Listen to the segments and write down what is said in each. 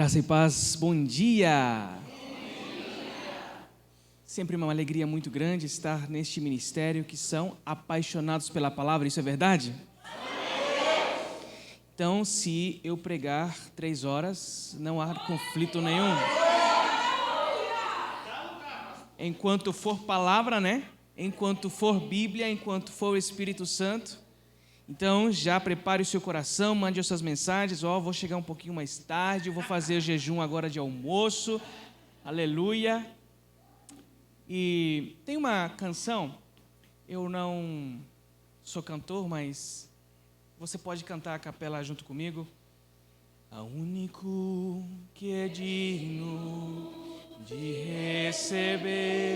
Graça e paz, bom dia! Sempre uma alegria muito grande estar neste ministério que são apaixonados pela palavra, isso é verdade? Então, se eu pregar 3 horas, não há conflito nenhum. Enquanto for palavra, né? Enquanto for Bíblia, enquanto for o Espírito Santo. Então, já prepare o seu coração, mande as suas mensagens. Vou chegar um pouquinho mais tarde, vou fazer o jejum agora de almoço. Aleluia. E tem uma canção, eu não sou cantor, mas você pode cantar a capela junto comigo. Ao único que é digno de receber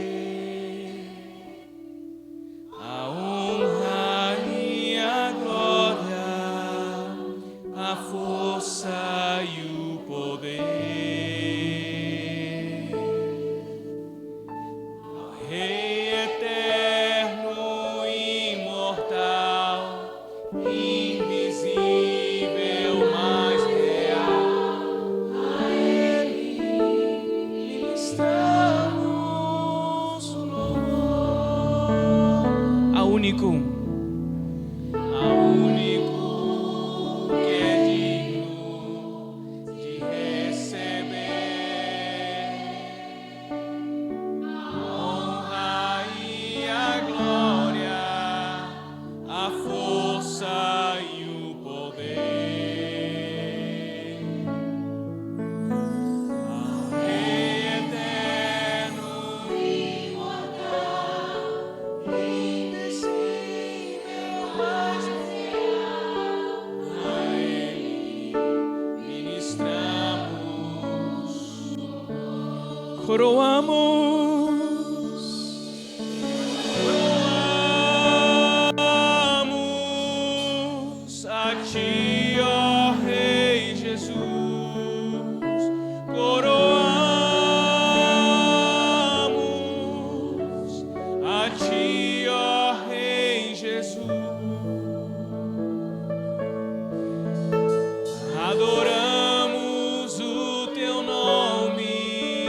a honra e a glória, a força e o poder, ao Rei eterno, imortal, invisível, mas real, a Ele ministramos o louvor. Ao único que é digno de receber a honra e a glória, a força e o poder, ao Rei eterno, imortal, invisível, mas real, a Ele ministramos, coroamos a Ti, ó Rei Jesus, coroamos a Ti, ó Rei Jesus, adoramos o Teu nome,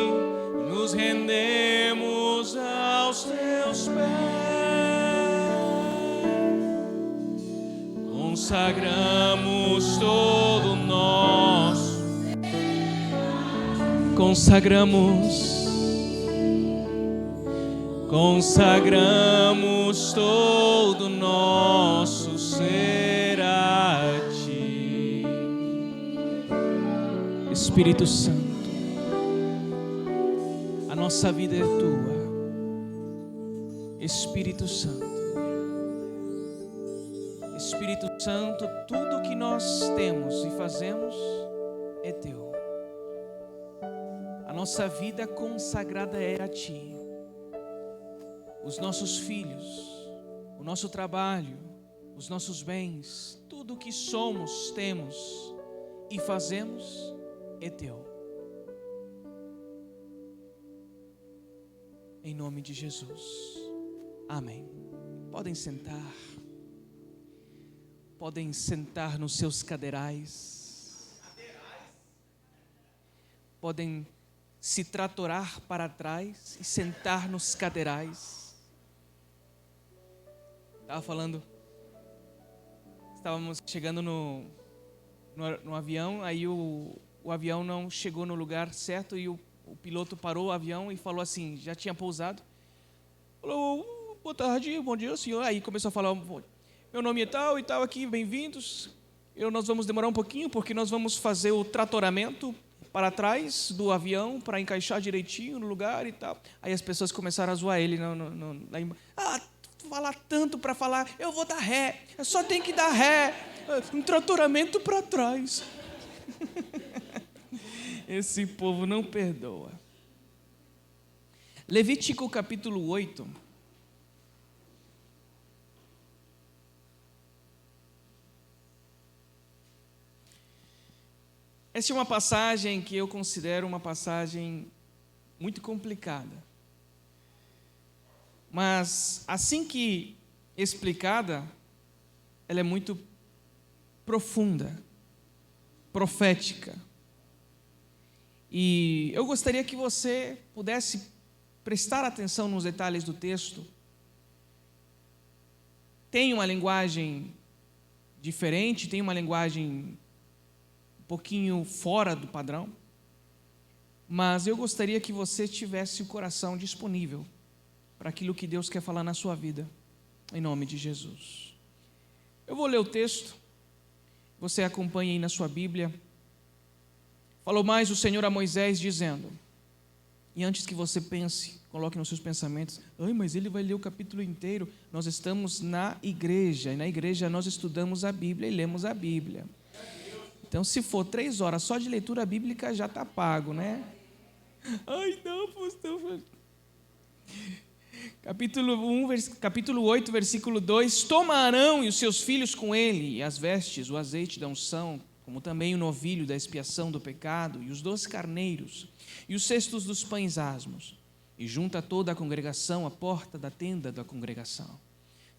nos rendemos aos Teus pés, consagramos todo o nosso, consagramos todo o nosso ser a Ti, Espírito Santo. A nossa vida é Tua, Espírito Santo. Espírito Santo, tudo que nós temos e fazemos é Teu. A nossa vida consagrada é a Ti. Os nossos filhos, o nosso trabalho, os nossos bens, tudo que somos, temos e fazemos é Teu. Em nome de Jesus. Amém. Podem sentar. Podem sentar nos seus cadeirais. Podem se tratorar para trás e sentar nos cadeirais. Estávamos chegando no avião, aí o avião não chegou no lugar certo e o piloto parou o avião e falou assim, já tinha pousado. Falou, boa tarde, bom dia, senhor. Aí começou a falar, meu nome é tal e tal aqui, bem-vindos. Nós vamos demorar um pouquinho, porque nós vamos fazer o tratoramento para trás do avião, para encaixar direitinho no lugar e tal. Aí as pessoas começaram a zoar ele. Falar tanto para falar, eu vou dar ré, eu só tenho que dar ré, um tratoramento para trás. Esse povo não perdoa. Levítico capítulo 8. Essa é uma passagem que eu considero uma passagem muito complicada. Mas, assim que explicada, ela é muito profunda, profética. E eu gostaria que você pudesse prestar atenção nos detalhes do texto. Tem uma linguagem diferente, tem uma linguagem um pouquinho fora do padrão, mas eu gostaria que você tivesse o coração disponível para aquilo que Deus quer falar na sua vida, em nome de Jesus. Eu vou ler o texto, você acompanha aí na sua Bíblia. Falou mais o Senhor a Moisés, dizendo, e antes que você pense, coloque nos seus pensamentos, mas ele vai ler o capítulo inteiro. Nós estamos na igreja, e na igreja nós estudamos a Bíblia e lemos a Bíblia. Então, se for 3 horas só de leitura bíblica, já está pago, né? Não, pastor. Capítulo 8, versículo 2, toma Arão e os seus filhos com ele, e as vestes, o azeite da unção, como também o novilho da expiação do pecado, e os 12 carneiros, e os cestos dos pães asmos, e junta toda a congregação à porta da tenda da congregação.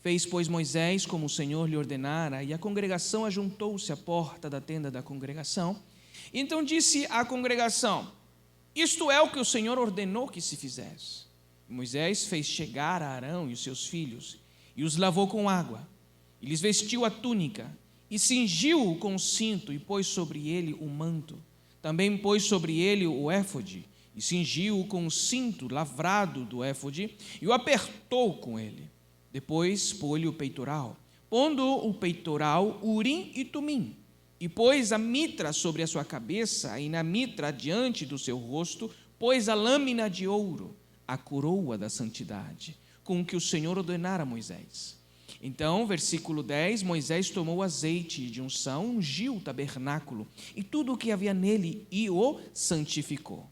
Fez, pois, Moisés como o Senhor lhe ordenara, e a congregação ajuntou-se à porta da tenda da congregação. Então disse à congregação, isto é o que o Senhor ordenou que se fizesse. E Moisés fez chegar a Arão e os seus filhos, e os lavou com água, e lhes vestiu a túnica, e cingiu-o com o cinto, e pôs sobre ele o manto. Também pôs sobre ele o éfode, e cingiu-o com o cinto lavrado do éfode, e o apertou com ele. Depois pôs-lhe o peitoral, pondo o peitoral Urim e Tumim, e pôs a mitra sobre a sua cabeça, e na mitra diante do seu rosto, pôs a lâmina de ouro, a coroa da santidade, com que o Senhor ordenara a Moisés. Então, versículo 10, Moisés tomou azeite de unção, ungiu o tabernáculo e tudo o que havia nele e o santificou.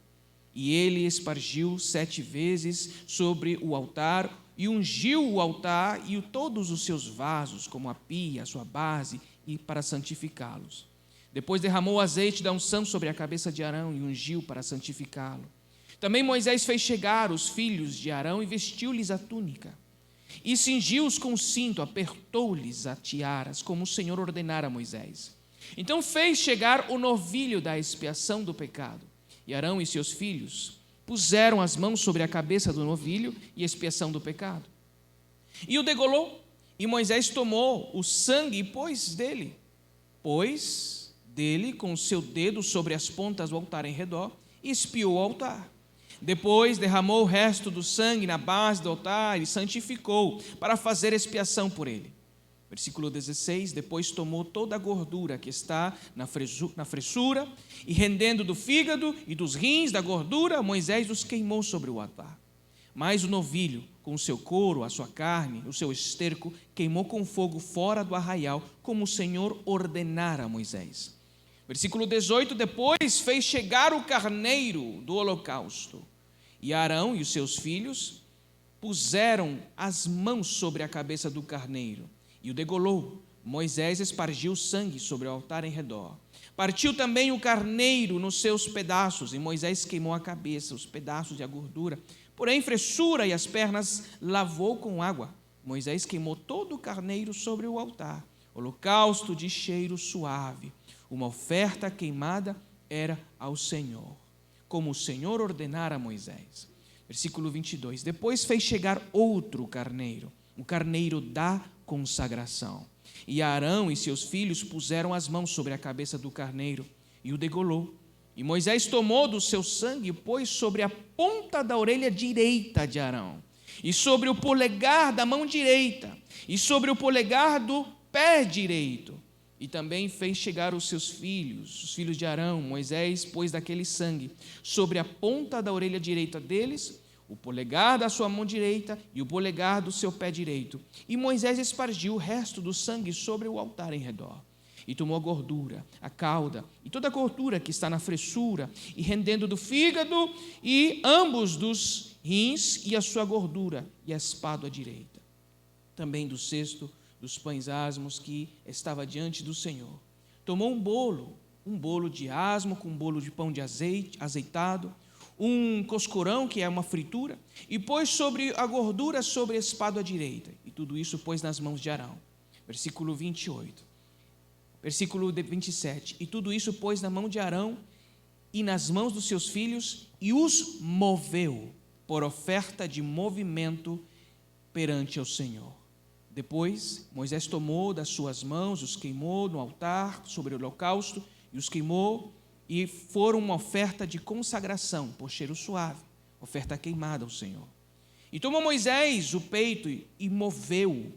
E ele espargiu 7 vezes sobre o altar e ungiu o altar e todos os seus vasos, como a pia, a sua base, e para santificá-los. Depois derramou o azeite da unção sobre a cabeça de Arão e ungiu para santificá-lo. Também Moisés fez chegar os filhos de Arão e vestiu-lhes a túnica. E cingiu-os com o cinto, apertou-lhes a tiaras, como o Senhor ordenara a Moisés. Então fez chegar o novilho da expiação do pecado. E Arão e seus filhos puseram as mãos sobre a cabeça do novilho e expiação do pecado. E o degolou, e Moisés tomou o sangue e pôs dele com o seu dedo sobre as pontas do altar em redor, e espiou o altar. Depois derramou o resto do sangue na base do altar e santificou para fazer expiação por ele. Versículo 16, depois tomou toda a gordura que está na fressura e rendendo do fígado e dos rins da gordura, Moisés os queimou sobre o altar. Mas o novilho, com o seu couro, a sua carne, o seu esterco, queimou com fogo fora do arraial, como o Senhor ordenara a Moisés. Versículo 18, depois fez chegar o carneiro do holocausto. E Arão e os seus filhos puseram as mãos sobre a cabeça do carneiro e o degolou. Moisés espargiu o sangue sobre o altar em redor. Partiu também o carneiro nos seus pedaços, e Moisés queimou a cabeça, os pedaços e a gordura. Porém, fressura e as pernas lavou com água. Moisés queimou todo o carneiro sobre o altar, holocausto de cheiro suave. Uma oferta queimada era ao Senhor, como o Senhor ordenara a Moisés. Versículo 22. Depois fez chegar outro carneiro, o carneiro da consagração. E Arão e seus filhos puseram as mãos sobre a cabeça do carneiro e o degolou. E Moisés tomou do seu sangue e pôs sobre a ponta da orelha direita de Arão, e sobre o polegar da mão direita, e sobre o polegar do pé direito. E também fez chegar os seus filhos, os filhos de Arão. Moisés pôs daquele sangue sobre a ponta da orelha direita deles, o polegar da sua mão direita e o polegar do seu pé direito. E Moisés espargiu o resto do sangue sobre o altar em redor. E tomou a gordura, a cauda e toda a gordura que está na fressura, e rendendo do fígado e ambos dos rins e a sua gordura, e a espádua direita. Também do cesto dos pães asmos que estava diante do Senhor. Tomou um bolo de asmo com um bolo de pão de azeite, azeitado, um coscorão, que é uma fritura, e pôs sobre a gordura sobre a espádua direita. E tudo isso pôs nas mãos de Arão. Versículo 28. Versículo 27. E tudo isso pôs na mão de Arão e nas mãos dos seus filhos e os moveu por oferta de movimento perante o Senhor. Depois, Moisés tomou das suas mãos, os queimou no altar sobre o holocausto, e os queimou, e foram uma oferta de consagração, por cheiro suave, oferta queimada ao Senhor. E tomou Moisés o peito e moveu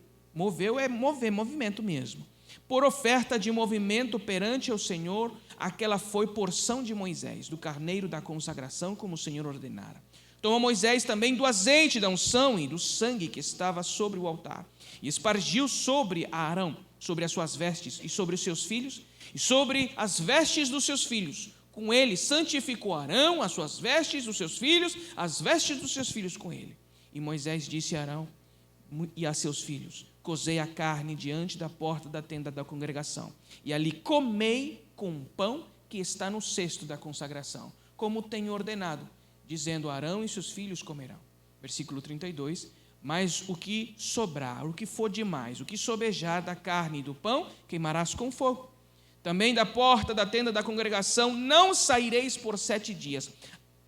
é mover, movimento mesmo, por oferta de movimento perante o Senhor, aquela foi porção de Moisés, do carneiro da consagração, como o Senhor ordenara. Tomou Moisés também do azeite da unção e do sangue que estava sobre o altar, e espargiu sobre Arão, sobre as suas vestes, e sobre os seus filhos, e sobre as vestes dos seus filhos. Com ele santificou Arão, as suas vestes dos seus filhos, as vestes dos seus filhos com ele. E Moisés disse a Arão e a seus filhos: cozei a carne diante da porta da tenda da congregação, e ali comei com o pão que está no cesto da consagração, como tenho ordenado, dizendo: Arão e seus filhos comerão. Versículo 32, mas o que sobrar, o que for demais, o que sobejar da carne e do pão, queimarás com fogo. Também da porta da tenda da congregação não saireis por 7 dias,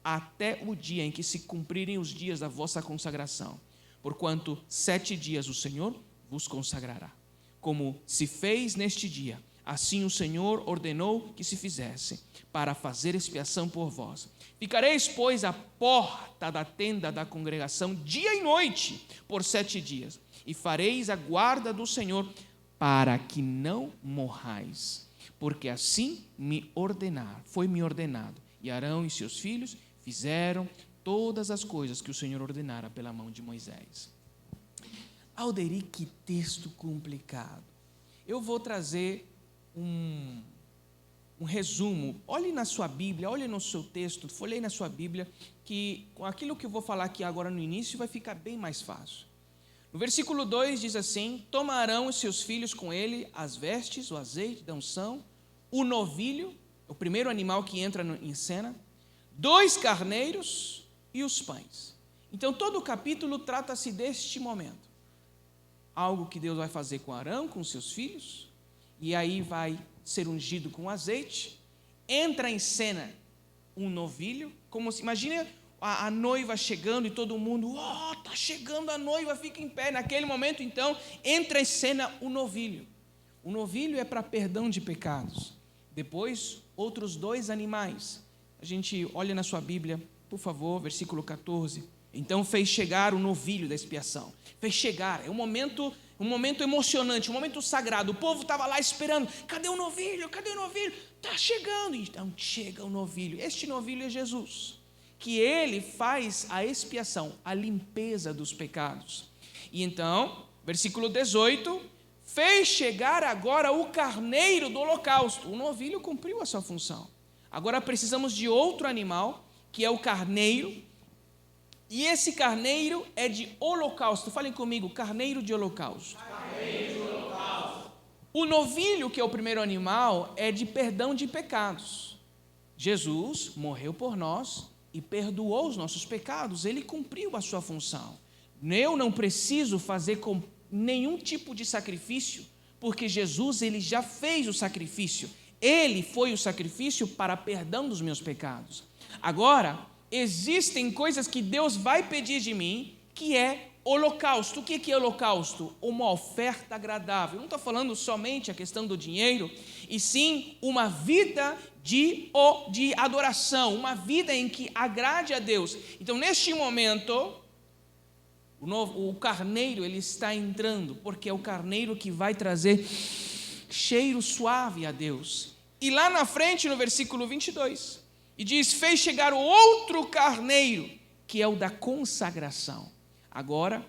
até o dia em que se cumprirem os dias da vossa consagração, porquanto 7 dias o Senhor vos consagrará. Como se fez neste dia, assim o Senhor ordenou que se fizesse, para fazer expiação por vós. Ficareis, pois, à porta da tenda da congregação dia e noite, por 7 dias, e fareis a guarda do Senhor, para que não morrais, porque assim foi-me ordenado. E Arão e seus filhos fizeram todas as coisas que o Senhor ordenara pela mão de Moisés. Alderi, que texto complicado. Eu vou trazer um resumo. Olhe na sua Bíblia, olhe no seu texto, folheie na sua Bíblia, que com aquilo que eu vou falar aqui agora no início vai ficar bem mais fácil. No versículo 2 diz assim: toma Arão os seus filhos com ele as vestes, o azeite da unção, o novilho, o primeiro animal que entra em cena, 2 carneiros e os pães. Então todo o capítulo trata-se deste momento. Algo que Deus vai fazer com Arão, com seus filhos, e aí vai ser ungido com azeite. Entra em cena um novilho, como se, imagine a noiva chegando e todo mundo, está chegando a noiva, fica em pé. Naquele momento, então, entra em cena o novilho. O novilho é para perdão de pecados. Depois, outros 2 animais. A gente olha na sua Bíblia, por favor, versículo 14. Então fez chegar o novilho da expiação. Fez chegar, é um momento emocionante, um momento sagrado. O povo estava lá esperando: cadê o novilho? Cadê o novilho? Está chegando. Então chega o novilho. Este novilho é Jesus, que ele faz a expiação, a limpeza dos pecados. E então, versículo 18, fez chegar agora o carneiro do holocausto. O novilho cumpriu a sua função. Agora precisamos de outro animal, que é o carneiro. E esse carneiro é de holocausto. Falem comigo: carneiro de holocausto. Carneiro de holocausto. O novilho, que é o primeiro animal, é de perdão de pecados. Jesus morreu por nós e perdoou os nossos pecados. Ele cumpriu a sua função. Eu não preciso fazer com nenhum tipo de sacrifício, porque Jesus, ele já fez o sacrifício. Ele foi o sacrifício para perdão dos meus pecados. Agora, existem coisas que Deus vai pedir de mim, que é holocausto. O que é holocausto? Uma oferta agradável. Eu não estou falando somente a questão do dinheiro, e sim uma vida de adoração, uma vida em que agrade a Deus. Então, neste momento, o carneiro, ele está entrando, porque é o carneiro que vai trazer cheiro suave a Deus. E lá na frente, no versículo 22, e diz: fez chegar o outro carneiro, que é o da consagração. Agora,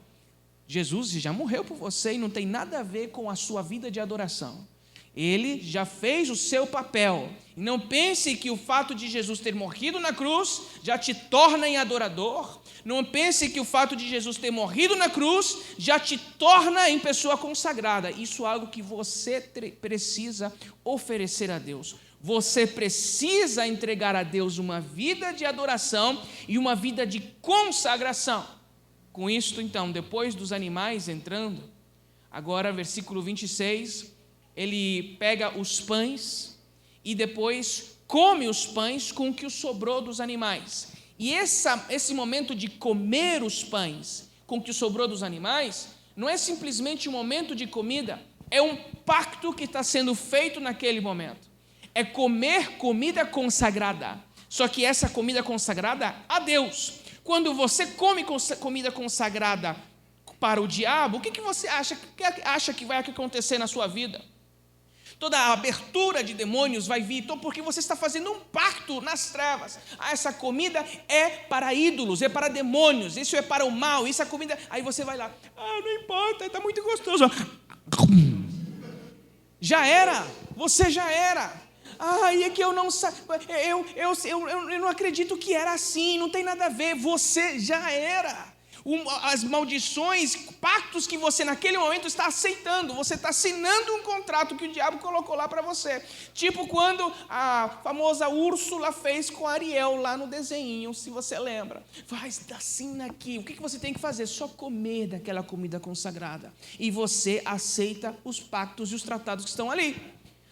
Jesus já morreu por você e não tem nada a ver com a sua vida de adoração. Ele já fez o seu papel. E não pense que o fato de Jesus ter morrido na cruz já te torna em adorador. Não pense que o fato de Jesus ter morrido na cruz já te torna em pessoa consagrada. Isso é algo que você precisa oferecer a Deus. Você precisa entregar a Deus uma vida de adoração e uma vida de consagração. Com isto, então, depois dos animais entrando, agora, versículo 26, ele pega os pães e depois come os pães com o que sobrou dos animais. E esse momento de comer os pães com o que sobrou dos animais não é simplesmente um momento de comida, é um pacto que está sendo feito naquele momento. É comer comida consagrada. Só que essa comida consagrada a Deus. Quando você come comida consagrada para o diabo, o que você acha que vai acontecer na sua vida? Toda a abertura de demônios vai vir, então, porque você está fazendo um pacto nas trevas. Essa comida é para ídolos, é para demônios, isso é para o mal, isso é comida. Aí você vai lá, não importa, está muito gostoso. Já era, você já era. É que eu não eu não acredito que era assim, não tem nada a ver, você já era. As maldições, pactos que você naquele momento está aceitando, você está assinando um contrato que o diabo colocou lá para você. Tipo quando a famosa Úrsula fez com Ariel lá no desenho, se você lembra. Faz assim aqui, o que você tem que fazer? Só comer daquela comida consagrada. E você aceita os pactos e os tratados que estão ali.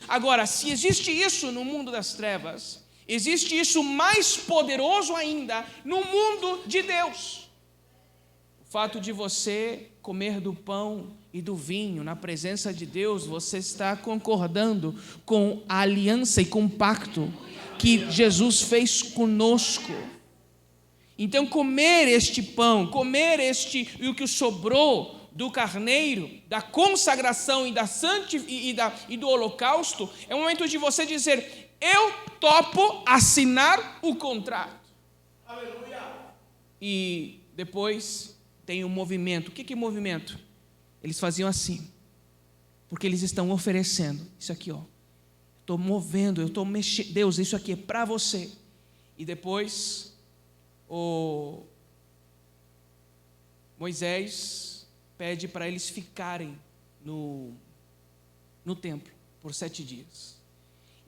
Agora, se existe isso no mundo das trevas, existe isso mais poderoso ainda no mundo de Deus. O fato de você comer do pão e do vinho na presença de Deus, você está concordando com a aliança e com o pacto que Jesus fez conosco. Então, comer este pão, comer e o que sobrou do carneiro, da consagração e do holocausto, é o momento de você dizer: eu topo assinar o contrato. Aleluia! E depois tem um movimento. O que é movimento? Eles faziam assim, porque eles estão oferecendo. Isso aqui, estou movendo, eu estou mexendo. Deus, isso aqui é para você. E depois, o Moisés pede para eles ficarem no templo por 7 dias.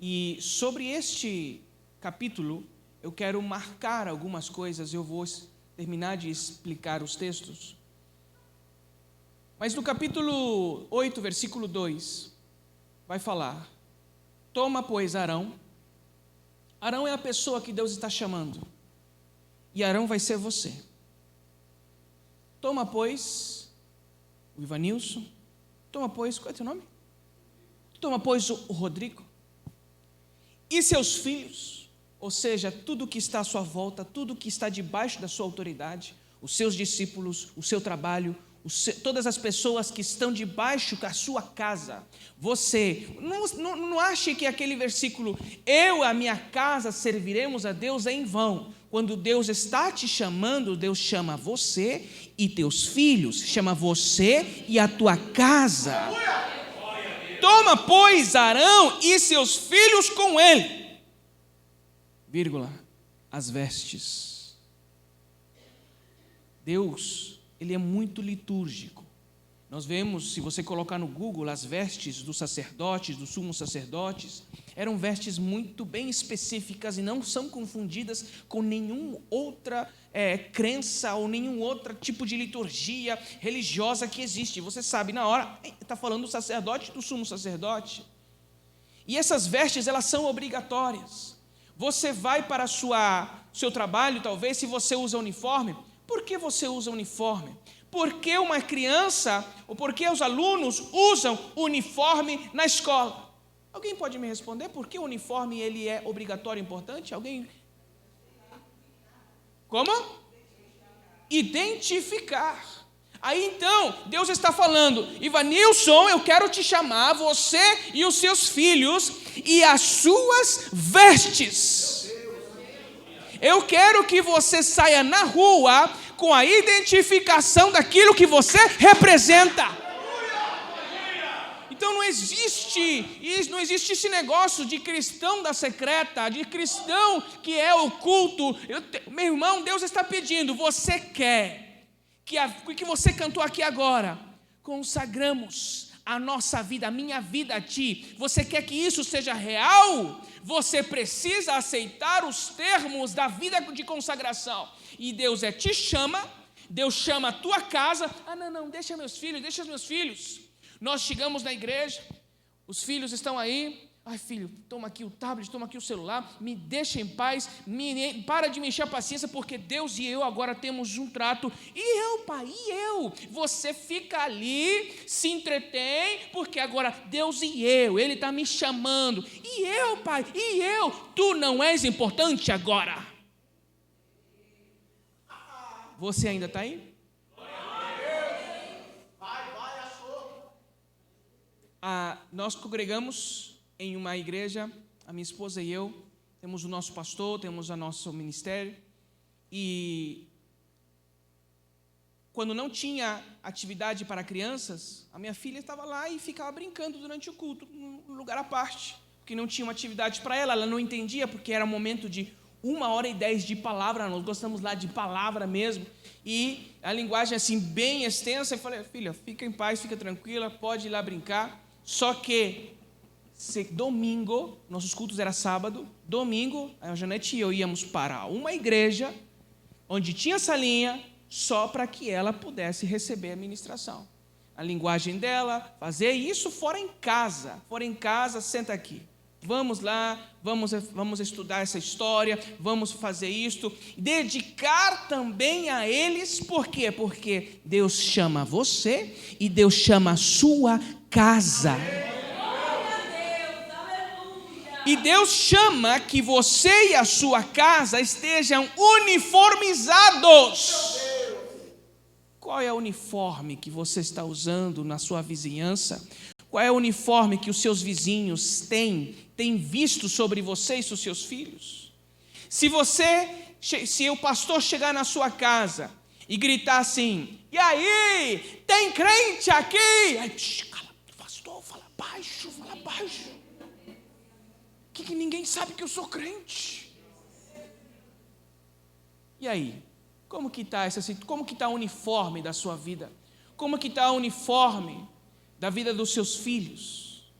E sobre este capítulo, eu quero marcar algumas coisas, eu vou terminar de explicar os textos. Mas no capítulo 8, versículo 2, vai falar: toma, pois, Arão. Arão é a pessoa que Deus está chamando. E Arão vai ser você. Toma, pois, o Ivanilson. Toma, pois, qual é o teu nome? Toma, pois, o Rodrigo. E seus filhos. Ou seja, tudo que está à sua volta, tudo que está debaixo da sua autoridade, os seus discípulos, o seu trabalho, todas as pessoas que estão debaixo da sua casa. Você, não ache que aquele versículo, eu e a minha casa serviremos a Deus, é em vão. Quando Deus está te chamando, Deus chama você e teus filhos, chama você e a tua casa. Toma, pois, Arão e seus filhos com ele, as vestes. Deus, Ele é muito litúrgico. Nós vemos, se você colocar no Google, as vestes dos sacerdotes, dos sumos sacerdotes, eram vestes muito bem específicas e não são confundidas com nenhuma outra crença ou nenhum outro tipo de liturgia religiosa que existe. Você sabe, na hora, está falando do sacerdote, do sumo sacerdote. E essas vestes, elas são obrigatórias. Você vai para seu trabalho, talvez, se você usa uniforme. Por que você usa uniforme? Por que uma criança, ou por que os alunos usam uniforme na escola? Alguém pode me responder por que o uniforme ele é obrigatório e importante? Alguém? Como? Identificar. Aí então, Deus está falando: Ivanilson, eu quero te chamar, você e os seus filhos, e as suas vestes. Eu quero que você saia na rua com a identificação daquilo que você representa. Então não existe esse negócio de cristão da secreta, de cristão que é oculto. Meu irmão, Deus está pedindo, você quer que você cantou aqui agora, consagramos a nossa vida, a minha vida a ti. Você quer que isso seja real? Você precisa aceitar os termos da vida de consagração. E Deus te chama, Deus chama a tua casa. Não, deixa meus filhos. Nós chegamos na igreja, os filhos estão aí. Ai, filho, toma aqui o tablet, toma aqui o celular, me deixa em paz, para de me encher a paciência, porque Deus e eu agora temos um trato. E eu, pai, e eu? Você fica ali, se entretém, porque agora Deus e eu, Ele está me chamando. E eu, pai, e eu? Tu não és importante agora. Você ainda está aí? Nós congregamos em uma igreja, a minha esposa e eu, temos o nosso pastor, temos o nosso ministério, e quando não tinha atividade para crianças, a minha filha estava lá e ficava brincando durante o culto, num lugar à parte, porque não tinha uma atividade para ela não entendia, porque era um momento de 1h10 de palavra, nós gostamos lá de palavra mesmo, e a linguagem assim bem extensa. Eu falei, filha, fica em paz, fica tranquila, pode ir lá brincar. Só que domingo, nossos cultos era sábado, domingo, a Janete e eu íamos para uma igreja onde tinha salinha só para que ela pudesse receber a ministração. A linguagem dela, fazer isso fora em casa, senta aqui. Vamos lá, vamos estudar essa história, vamos fazer isto, dedicar também a eles, por quê? Porque Deus chama você e Deus chama a sua casa. E Deus chama que você e a sua casa estejam uniformizados. Qual é o uniforme que você está usando na sua vizinhança? Qual é o uniforme que os seus vizinhos têm visto sobre você e os seus filhos? Se o pastor chegar na sua casa e gritar assim, e aí, tem crente aqui? Aí, cala, pastor, fala baixo. Que ninguém sabe que eu sou crente. E aí? Como que está o uniforme da sua vida? Como que está o uniforme da vida dos seus filhos?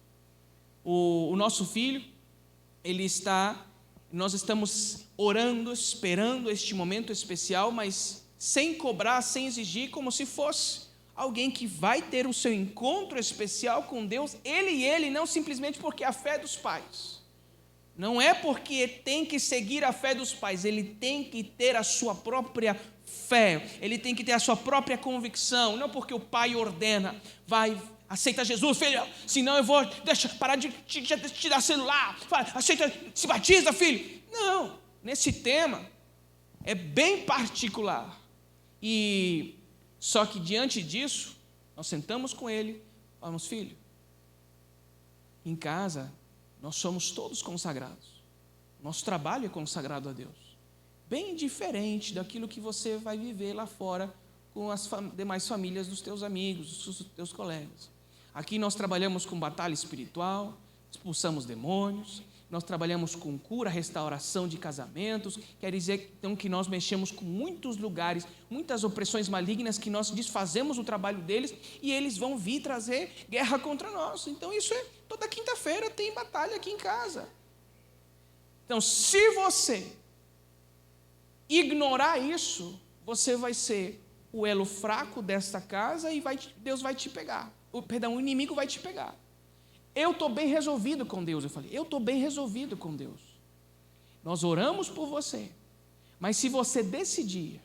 O nosso filho, nós estamos orando, esperando este momento especial, mas sem cobrar, sem exigir, como se fosse alguém que vai ter o seu encontro especial com Deus, ele, não simplesmente porque é a fé dos pais. Não é porque tem que seguir a fé dos pais, ele tem que ter a sua própria fé, ele tem que ter a sua própria convicção, não porque o pai ordena, aceita Jesus, filho, senão eu vou parar de te dar celular, aceita, se batiza, filho. Não, nesse tema é bem particular, e só que diante disso, nós sentamos com ele, falamos, filho, em casa, nós somos todos consagrados. Nosso trabalho é consagrado a Deus. Bem diferente daquilo que você vai viver lá fora com as demais famílias dos teus amigos, dos teus colegas. Aqui nós trabalhamos com batalha espiritual, expulsamos demônios, nós trabalhamos com cura, restauração de casamentos, quer dizer então que nós mexemos com muitos lugares, muitas opressões malignas que nós desfazemos o trabalho deles e eles vão vir trazer guerra contra nós. Então isso toda quinta-feira tem batalha aqui em casa. Então se você ignorar isso, você vai ser o elo fraco desta casa e Deus vai te pegar. O inimigo vai te pegar. Eu estou bem resolvido com Deus. Eu falei, eu estou bem resolvido com Deus. Nós oramos por você. Mas se você decidir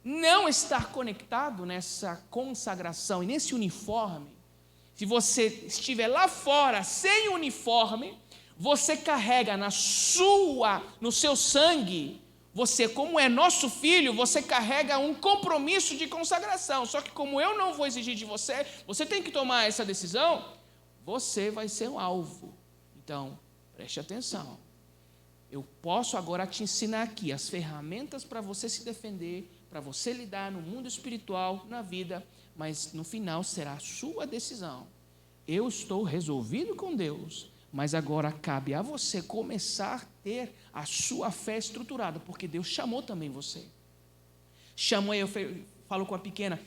não estar conectado nessa consagração e nesse uniforme, se você estiver lá fora sem uniforme, você carrega no seu sangue, você, como é nosso filho, você carrega um compromisso de consagração. Só que como eu não vou exigir de você, você tem que tomar essa decisão, você vai ser um alvo. Então, preste atenção. Eu posso agora te ensinar aqui as ferramentas para você se defender, para você lidar no mundo espiritual, na vida, mas no final será a sua decisão. Eu estou resolvido com Deus, mas agora cabe a você começar a ter a sua fé estruturada, porque Deus chamou também você. Eu falo com a pequena,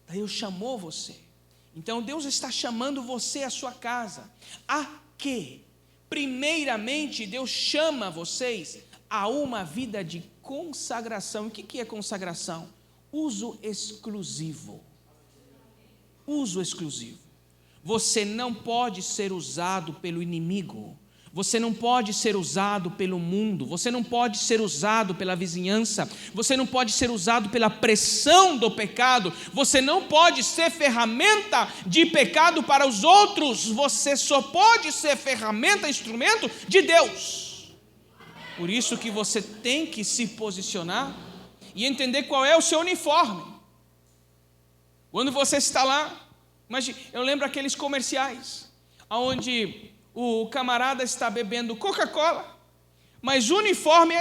Deus chamou você. Então Deus está chamando você à sua casa. A quê? Primeiramente, Deus chama vocês a uma vida de consagração. O que é consagração? Uso exclusivo. Uso exclusivo. você não pode ser usado pelo inimigo. Você não pode ser usado pelo mundo, você não pode ser usado pela vizinhança, você não pode ser usado pela pressão do pecado, você não pode ser ferramenta de pecado para os outros, você só pode ser ferramenta, instrumento de Deus. Por isso que você tem que se posicionar e entender qual é o seu uniforme. Quando você está lá, imagine, eu lembro aqueles comerciais, onde o camarada está bebendo Coca-Cola, mas o uniforme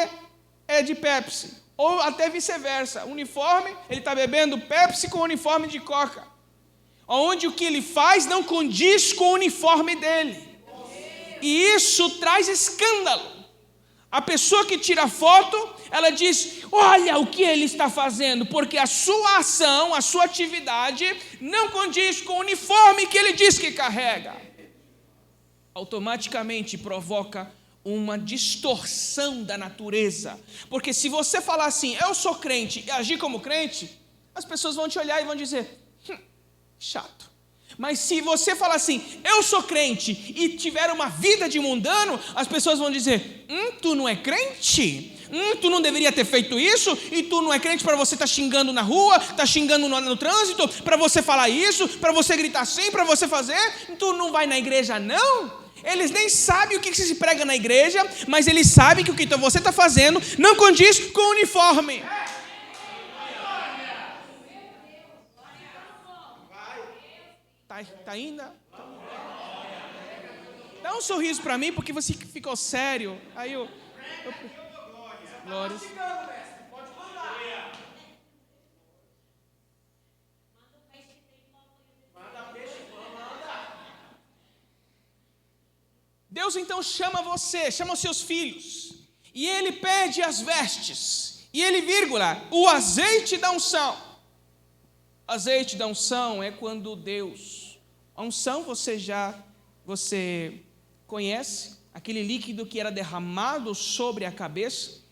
é de Pepsi, ou até vice-versa. O uniforme, ele está bebendo Pepsi com o uniforme de Coca, onde o que ele faz não condiz com o uniforme dele, e isso traz escândalo. A pessoa que tira foto, ela diz: olha o que ele está fazendo, porque a sua ação, a sua atividade não condiz com o uniforme que ele diz que carrega. Automaticamente provoca uma distorção da natureza, porque se você falar assim, eu sou crente, e agir como crente, as pessoas vão te olhar e vão dizer, chato. Mas se você falar assim, eu sou crente, e tiver uma vida de mundano, as pessoas vão dizer, tu não é crente? Tu não deveria ter feito isso, e tu não é crente para você estar xingando na rua, estar xingando no trânsito, para você falar isso, para você gritar assim, para você fazer, tu não vai na igreja não? Eles nem sabem o que se prega na igreja, mas eles sabem que o que você está fazendo não condiz com o uniforme. Tá ainda? Dá um sorriso para mim, porque você ficou sério. Aí eu glórias. Deus então chama você, chama os seus filhos, e Ele pede as vestes, e Ele, o azeite da unção. Azeite da unção é quando Deus, a unção você conhece, aquele líquido que era derramado sobre a cabeça,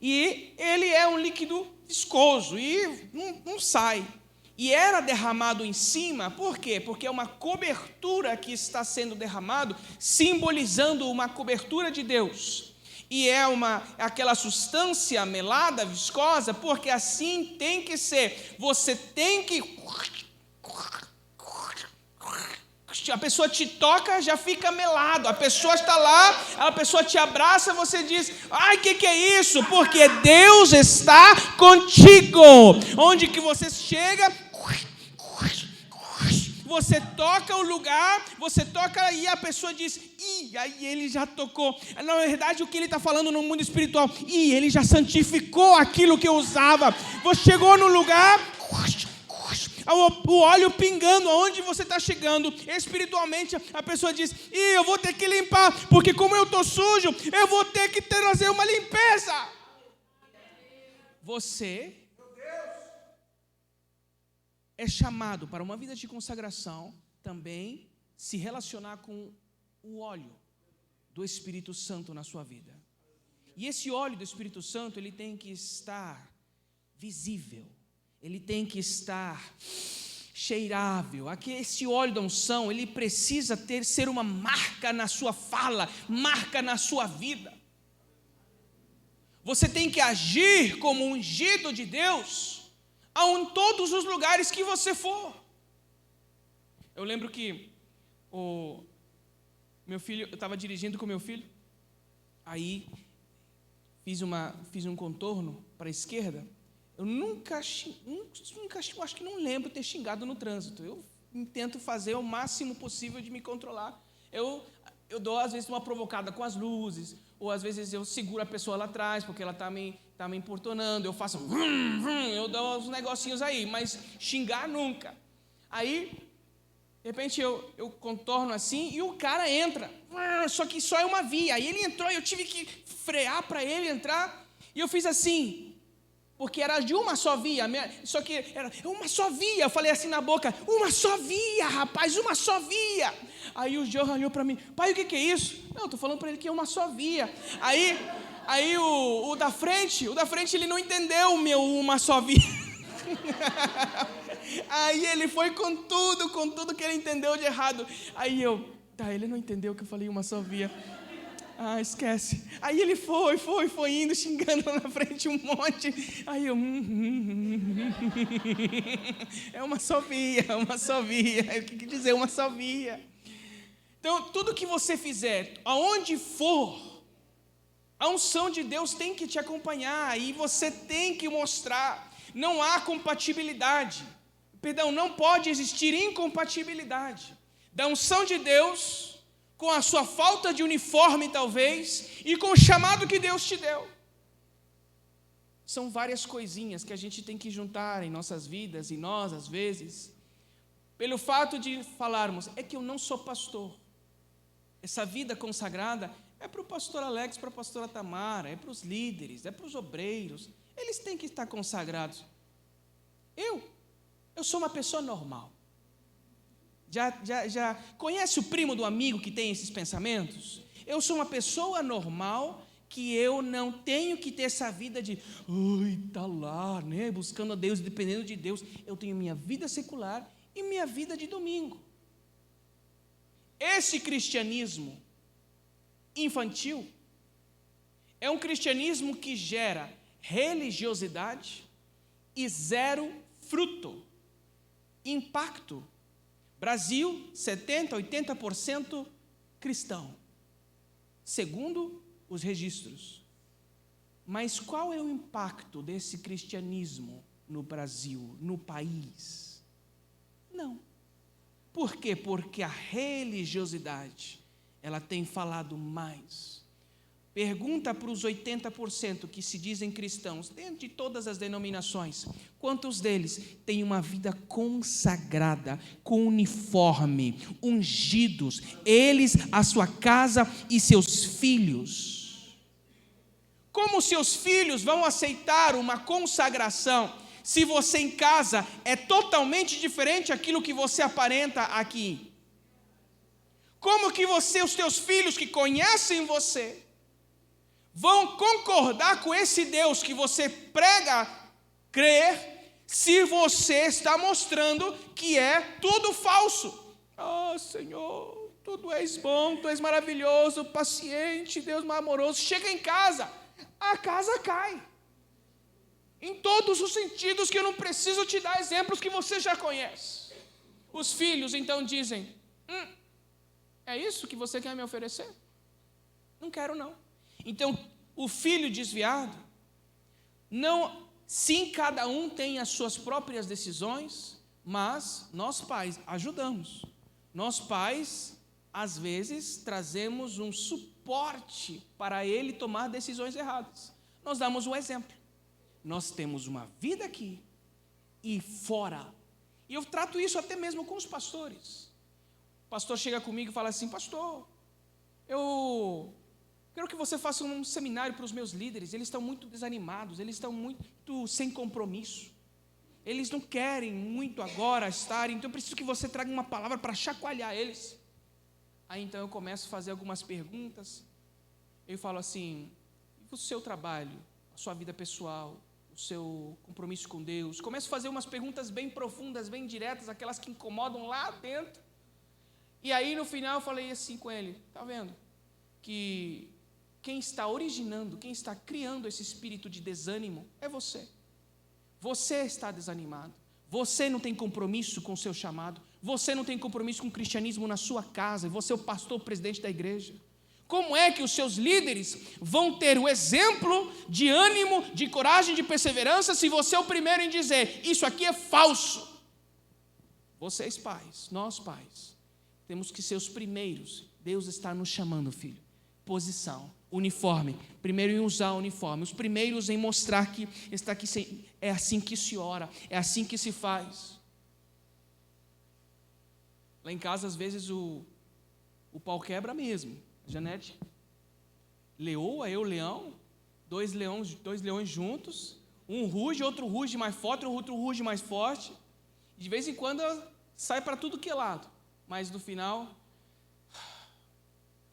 e ele é um líquido viscoso, e não sai. E era derramado em cima, por quê? Porque é uma cobertura que está sendo derramado, simbolizando uma cobertura de Deus. E é aquela substância melada, viscosa, porque assim tem que ser. Você tem que... A pessoa te toca, já fica melado. A pessoa está lá, a pessoa te abraça, você diz, ai, que é isso? Porque Deus está contigo. Onde que você chega, você toca o lugar, você toca e a pessoa diz, aí ele já tocou. Na verdade, o que ele está falando no mundo espiritual, ele já santificou aquilo que eu usava. Você chegou no lugar, o óleo pingando, aonde você está chegando. Espiritualmente, a pessoa diz, eu vou ter que limpar, porque como eu estou sujo, eu vou ter que trazer uma limpeza. Você é chamado para uma vida de consagração, também se relacionar com o óleo do Espírito Santo na sua vida. E esse óleo do Espírito Santo, ele tem que estar visível, ele tem que estar cheirável. Esse óleo da unção, ele precisa ser uma marca na sua fala, marca na sua vida. Você tem que agir como um ungido de Deus, em todos os lugares que você for. Eu lembro que o meu filho, eu estava dirigindo com meu filho, aí fiz um contorno para a esquerda. Eu nunca, acho que não lembro ter xingado no trânsito. Eu tento fazer o máximo possível de me controlar. Eu dou às vezes uma provocada com as luzes, ou às vezes eu seguro a pessoa lá atrás, porque ela está me importunando, eu faço eu dou uns negocinhos aí, mas xingar nunca. Aí, de repente eu contorno assim, e o cara entra, só que só é uma via. Aí ele entrou, e eu tive que frear para ele entrar, e eu fiz assim, porque era de uma só via, só que era uma só via. Eu falei assim na boca, uma só via, rapaz, uma só via. Aí o João olhou para mim, pai, o que é isso? Não, estou falando para ele que é uma só via. Aí o da frente, ele não entendeu o meu uma só via. Aí ele foi com tudo que ele entendeu de errado. Aí ele não entendeu que eu falei uma só via. Esquece. Aí ele foi indo, xingando na frente um monte. Aí é uma só via. O que quer dizer uma só via? Então, tudo que você fizer, aonde for, a unção de Deus tem que te acompanhar e você tem que mostrar. Não há compatibilidade. Não pode existir incompatibilidade da unção de Deus com a sua falta de uniforme, talvez, e com o chamado que Deus te deu. São várias coisinhas que a gente tem que juntar em nossas vidas, e nós, às vezes, pelo fato de falarmos, é que eu não sou pastor. Essa vida consagrada é para o pastor Alex, para a pastora Tamara, é para os líderes, é para os obreiros. Eles têm que estar consagrados. Eu sou uma pessoa normal. Já conhece o primo do amigo que tem esses pensamentos? Eu sou uma pessoa normal que eu não tenho que ter essa vida de tá lá, né, buscando a Deus, dependendo de Deus. Eu tenho minha vida secular e minha vida de domingo. Esse cristianismo infantil é um cristianismo que gera religiosidade e zero fruto, impacto. Brasil, 70%, 80% cristão, segundo os registros. Mas qual é o impacto desse cristianismo no Brasil, no país? Não. Por quê? Porque a religiosidade, ela tem falado mais. Pergunta para os 80% que se dizem cristãos, dentro de todas as denominações, quantos deles têm uma vida consagrada, com uniforme, ungidos, eles, a sua casa e seus filhos? Como seus filhos vão aceitar uma consagração se você em casa é totalmente diferente daquilo que você aparenta aqui? Como que os teus filhos que conhecem você vão concordar com esse Deus que você prega crer, se você está mostrando que é tudo falso? Senhor, tu és bom, tu és maravilhoso, paciente, Deus amoroso. Chega em casa, a casa cai. Em todos os sentidos, que eu não preciso te dar exemplos que você já conhece. Os filhos então dizem, é isso que você quer me oferecer? Não quero não. Então, o filho desviado, não, sim, cada um tem as suas próprias decisões, mas nós pais ajudamos. Nós pais, às vezes, trazemos um suporte para ele tomar decisões erradas. Nós damos um exemplo. Nós temos uma vida aqui e fora. E eu trato isso até mesmo com os pastores. O pastor chega comigo e fala assim, pastor, eu quero que você faça um seminário para os meus líderes. Eles estão muito desanimados, eles estão muito sem compromisso. Eles não querem muito agora estar, então eu preciso que você traga uma palavra para chacoalhar eles. Aí então eu começo a fazer algumas perguntas. Eu falo assim, e o seu trabalho, a sua vida pessoal, o seu compromisso com Deus? Começo a fazer umas perguntas bem profundas, bem diretas, aquelas que incomodam lá dentro. E aí no final eu falei assim com ele, está vendo? Que quem está originando, quem está criando esse espírito de desânimo é você. Você está desanimado. Você não tem compromisso com o seu chamado. Você não tem compromisso com o cristianismo na sua casa. Você é o pastor, o presidente da igreja. Como é que os seus líderes vão ter o exemplo de ânimo, de coragem, de perseverança, se você é o primeiro em dizer, isso aqui é falso? Vocês pais, nós pais, temos que ser os primeiros. Deus está nos chamando, filho. Posição, uniforme. Primeiro em usar o uniforme. Os primeiros em mostrar que está aqui, é assim que se ora, é assim que se faz. Lá em casa, às vezes, o pau quebra mesmo. Janete, leoa, eu leão, dois leões juntos, um ruge, outro ruge mais forte, outro ruge mais forte. De vez em quando sai para tudo que é lado. Mas no final,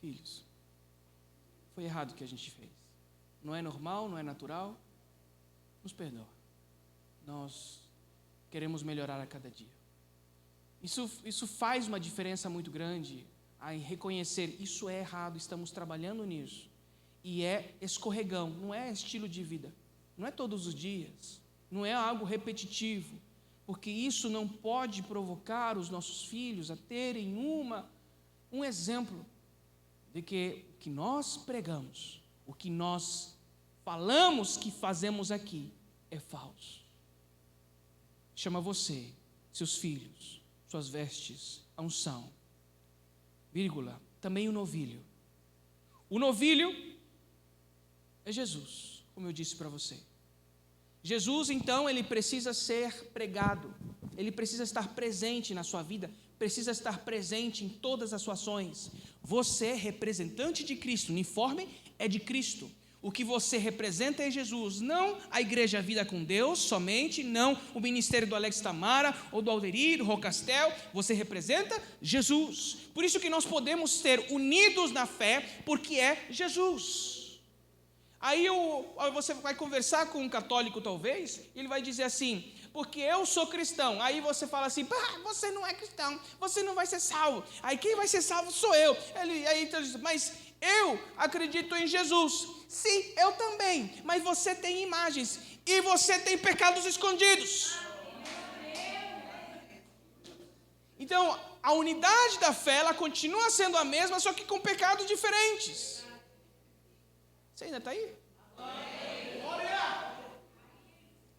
filhos, foi errado o que a gente fez. Não é normal, não é natural. Nos perdoa. Nós queremos melhorar a cada dia. Isso faz uma diferença muito grande, em reconhecer, isso é errado, estamos trabalhando nisso. E é escorregão, não é estilo de vida, não é todos os dias, não é algo repetitivo, porque isso não pode provocar os nossos filhos a terem um exemplo de que o que nós pregamos, o que nós falamos que fazemos aqui é falso. Chama você, seus filhos, suas vestes, a unção, vírgula, também o novilho. O novilho é Jesus, como eu disse para você. Jesus, então, ele precisa ser pregado, ele precisa estar presente na sua vida, precisa estar presente em todas as suas ações. Você é representante de Cristo, o uniforme é de Cristo. O que você representa é Jesus, não a Igreja Vida com Deus somente, não o ministério do Alex Tamara, ou do Alderi, do Rocastel, você representa Jesus. Por isso que nós podemos ser unidos na fé, porque é Jesus. Aí você vai conversar com um católico talvez, e ele vai dizer assim, porque eu sou cristão. Aí você fala assim, você não é cristão, você não vai ser salvo. Aí quem vai ser salvo sou eu. Aí então, mas eu acredito em Jesus. Sim, eu também, mas você tem imagens e você tem pecados escondidos. Então, a unidade da fé, ela continua sendo a mesma, só que com pecados diferentes. Você ainda está aí?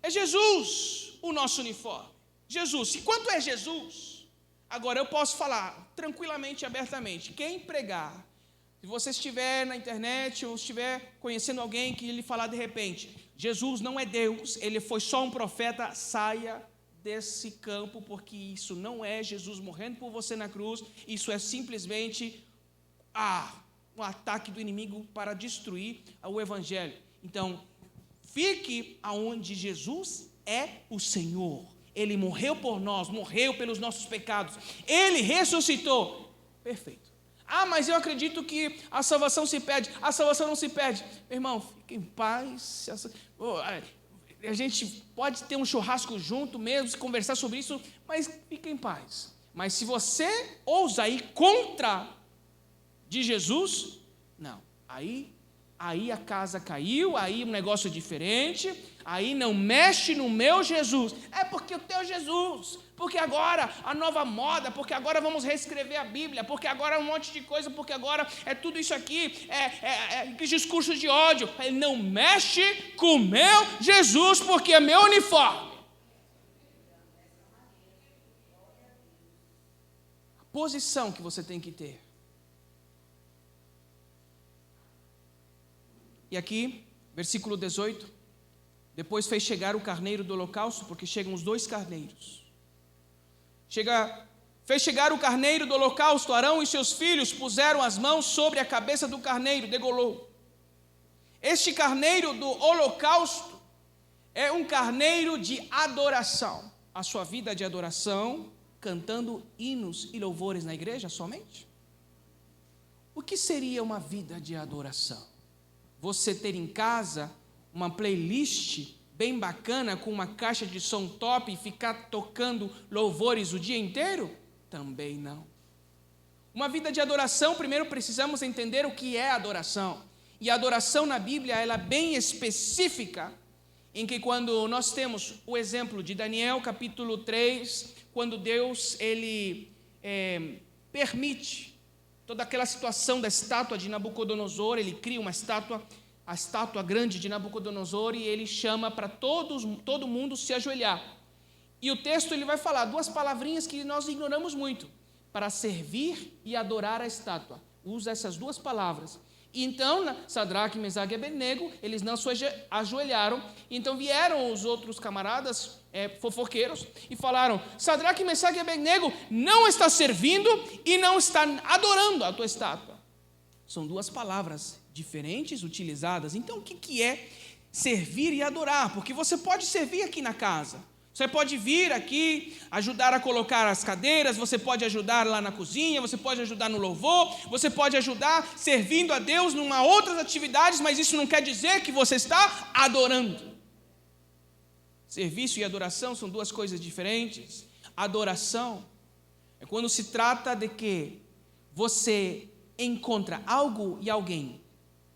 É Jesus o nosso uniforme. Jesus, enquanto é Jesus, agora eu posso falar tranquilamente e abertamente, quem pregar, se você estiver na internet ou estiver conhecendo alguém que lhe falar de repente, Jesus não é Deus, ele foi só um profeta, saia desse campo, porque isso não é Jesus morrendo por você na cruz, isso é simplesmente um ataque do inimigo para destruir o evangelho. Então, fique aonde Jesus é o Senhor. Ele morreu por nós, morreu pelos nossos pecados, ele ressuscitou, perfeito. Mas eu acredito que a salvação se perde. A salvação não se perde. Meu irmão, fique em paz. A gente pode ter um churrasco junto mesmo, conversar sobre isso, mas fique em paz. Mas se você ousa ir contra de Jesus, não. Aí a casa caiu, aí um negócio diferente, aí não mexe no meu Jesus. É porque o teu Jesus, porque agora a nova moda, porque agora vamos reescrever a Bíblia, porque agora um monte de coisa, porque agora é tudo isso aqui, discurso de ódio. Ele não mexe com o meu Jesus, porque é meu uniforme. A posição que você tem que ter. E aqui, versículo 18, depois fez chegar o carneiro do holocausto, porque chegam os 2 carneiros. Fez chegar o carneiro do holocausto, Arão e seus filhos puseram as mãos sobre a cabeça do carneiro, degolou. Este carneiro do holocausto é um carneiro de adoração. A sua vida de adoração, cantando hinos e louvores na igreja somente? O que seria uma vida de adoração? Você ter em casa uma playlist bem bacana, com uma caixa de som top e ficar tocando louvores o dia inteiro? Também não. Uma vida de adoração, primeiro precisamos entender o que é adoração. E a adoração na Bíblia, ela é bem específica, em que quando nós temos o exemplo de Daniel, capítulo 3, quando Deus, ele permite toda aquela situação da estátua de Nabucodonosor, ele cria uma estátua, a estátua grande de Nabucodonosor, e ele chama para todo mundo se ajoelhar. E o texto ele vai falar 2 palavrinhas que nós ignoramos muito, para servir e adorar a estátua. Usa essas 2 palavras. E então, Sadraque, Mesaque e Abednego, eles não se ajoelharam. Então vieram os outros camaradas fofoqueiros e falaram: Sadraque, Mesaque e Abednego não está servindo e não está adorando a tua estátua. São 2 palavras diferentes utilizadas. Então o que é servir e adorar? Porque você pode servir aqui na casa. Você pode vir aqui, ajudar a colocar as cadeiras, você pode ajudar lá na cozinha, você pode ajudar no louvor, você pode ajudar servindo a Deus em outras atividades, mas isso não quer dizer que você está adorando. Serviço e adoração são duas coisas diferentes. Adoração é quando se trata de que você encontra algo e alguém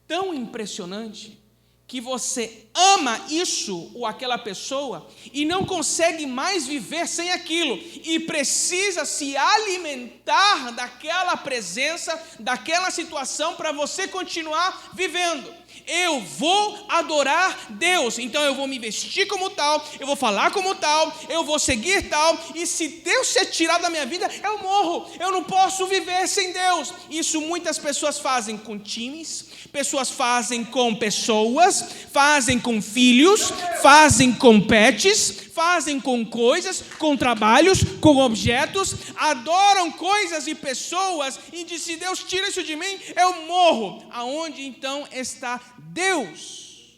tão impressionante que você ama isso ou aquela pessoa e não consegue mais viver sem aquilo e precisa se alimentar daquela presença, daquela situação para você continuar vivendo. Eu vou adorar Deus, então eu vou me vestir como tal, eu vou falar como tal, eu vou seguir tal, e se Deus ser tirado da minha vida, eu morro, eu não posso viver sem Deus. Isso muitas pessoas fazem com times, pessoas fazem com pessoas, fazem com filhos, fazem com pets, fazem com coisas, com trabalhos, com objetos, adoram coisas e pessoas e dizem: se Deus tira isso de mim, eu morro. Aonde então está Deus?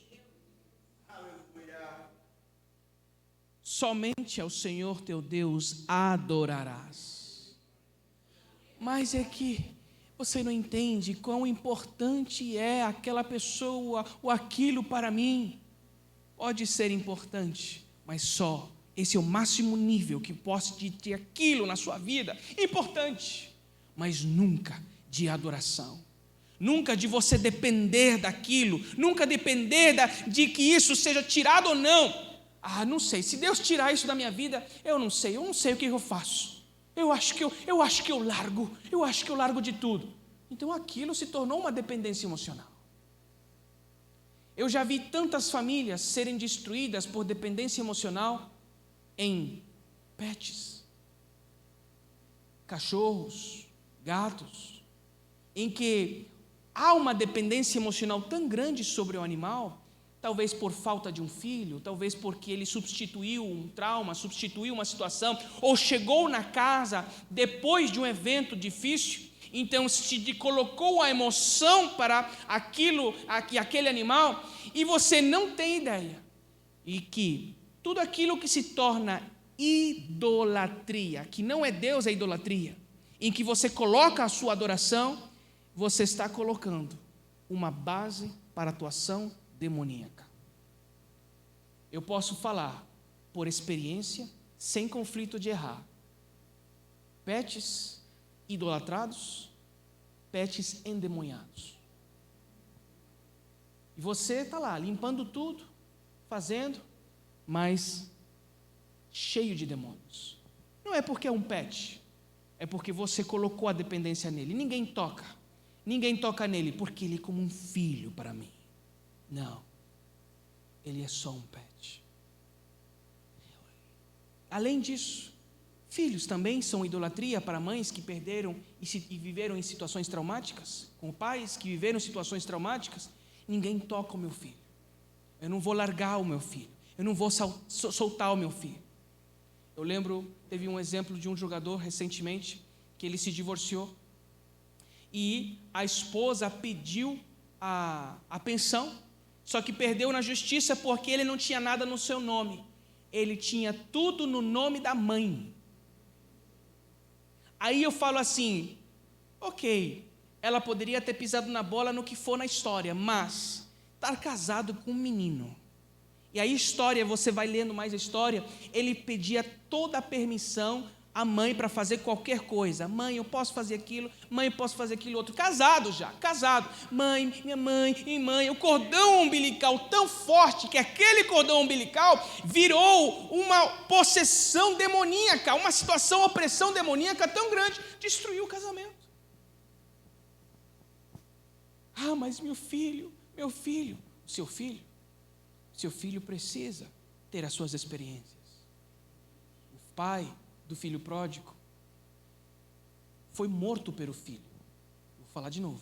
Somente ao Senhor teu Deus adorarás. Mas é que você não entende quão importante é aquela pessoa ou aquilo para mim. Pode ser importante, mas só esse é o máximo nível que posso ter aquilo na sua vida. Importante, mas nunca de adoração. Nunca de você depender daquilo, nunca depender de que isso seja tirado ou não. Não sei, se Deus tirar isso da minha vida, eu não sei o que eu faço. Eu acho que eu largo de tudo. Então aquilo se tornou uma dependência emocional. Eu já vi tantas famílias serem destruídas por dependência emocional em pets, cachorros, gatos, em que há uma dependência emocional tão grande sobre o animal, talvez por falta de um filho, talvez porque ele substituiu um trauma, substituiu uma situação, ou chegou na casa depois de um evento difícil, então se colocou a emoção para aquele animal, e você não tem ideia, e que tudo aquilo que se torna idolatria, que não é Deus, é idolatria, em que você coloca a sua adoração, você está colocando uma base para a atuação demoníaca. Eu posso falar por experiência, sem conflito de errar. Pets idolatrados, pets endemoniados. E você está lá, limpando tudo, fazendo, mas cheio de demônios. Não é porque é um pet, é porque você colocou a dependência nele. Ninguém toca nele, porque ele é como um filho para mim. Não, ele é só um pet. Além disso, filhos também são idolatria para mães que perderam e viveram em situações traumáticas, com pais que viveram situações traumáticas. Ninguém toca o meu filho. Eu não vou largar o meu filho. Eu não vou soltar o meu filho. Eu lembro, teve um exemplo de um jogador recentemente, que ele se divorciou, e a esposa pediu a pensão, só que perdeu na justiça porque ele não tinha nada no seu nome. Ele tinha tudo no nome da mãe. Aí eu falo assim, ok, ela poderia ter pisado na bola no que for na história, mas estar casado com um menino, e aí história, você vai lendo mais a história, ele pedia toda a permissão à mãe para fazer qualquer coisa. Mãe, eu posso fazer aquilo, mãe, eu posso fazer aquilo outro. Casado, mãe, minha mãe, o cordão umbilical tão forte que aquele cordão umbilical virou uma possessão demoníaca, uma situação, opressão demoníaca tão grande, destruiu o casamento. Mas meu filho, seu filho precisa ter as suas experiências. O pai do filho pródigo foi morto pelo filho. Vou falar de novo.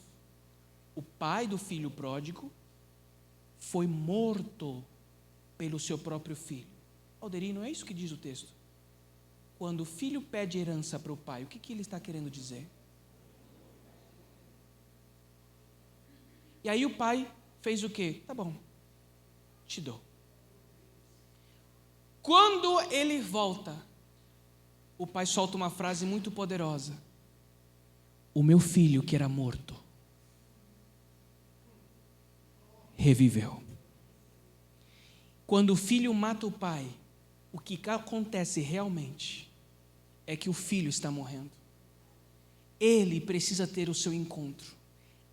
O pai do filho pródigo foi morto pelo seu próprio filho. Alderino, é isso que diz o texto? Quando o filho pede herança para o pai, o que ele está querendo dizer? E aí o pai fez o quê? Tá bom, te dou. Quando ele volta, o pai solta uma frase muito poderosa: o meu filho que era morto reviveu. Quando o filho mata o pai, O que acontece realmente é que o filho está morrendo. Ele precisa ter o seu encontro.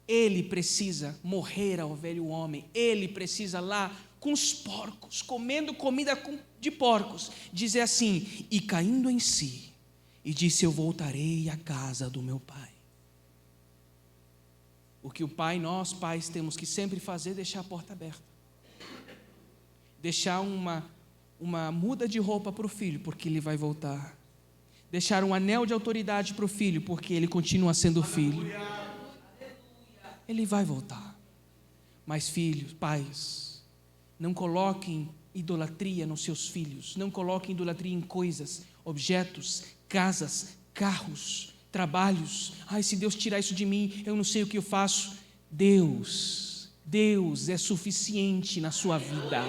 Ele precisa morrer ao velho homem. Ele precisa lá com os porcos, comendo comida de porcos, dizer assim: e caindo em si, e disse: eu voltarei à casa do meu pai. O que nós pais temos que sempre fazer é deixar a porta aberta. Deixar uma muda de roupa para o filho, porque ele vai voltar. Deixar um anel de autoridade para o filho, porque ele continua sendo filho. Ele vai voltar. Mas filhos, pais, não coloquem idolatria nos seus filhos. Não coloquem idolatria em coisas, objetos, casas, carros, trabalhos. Ai, se Deus tirar isso de mim, eu não sei o que eu faço. Deus é suficiente na sua vida.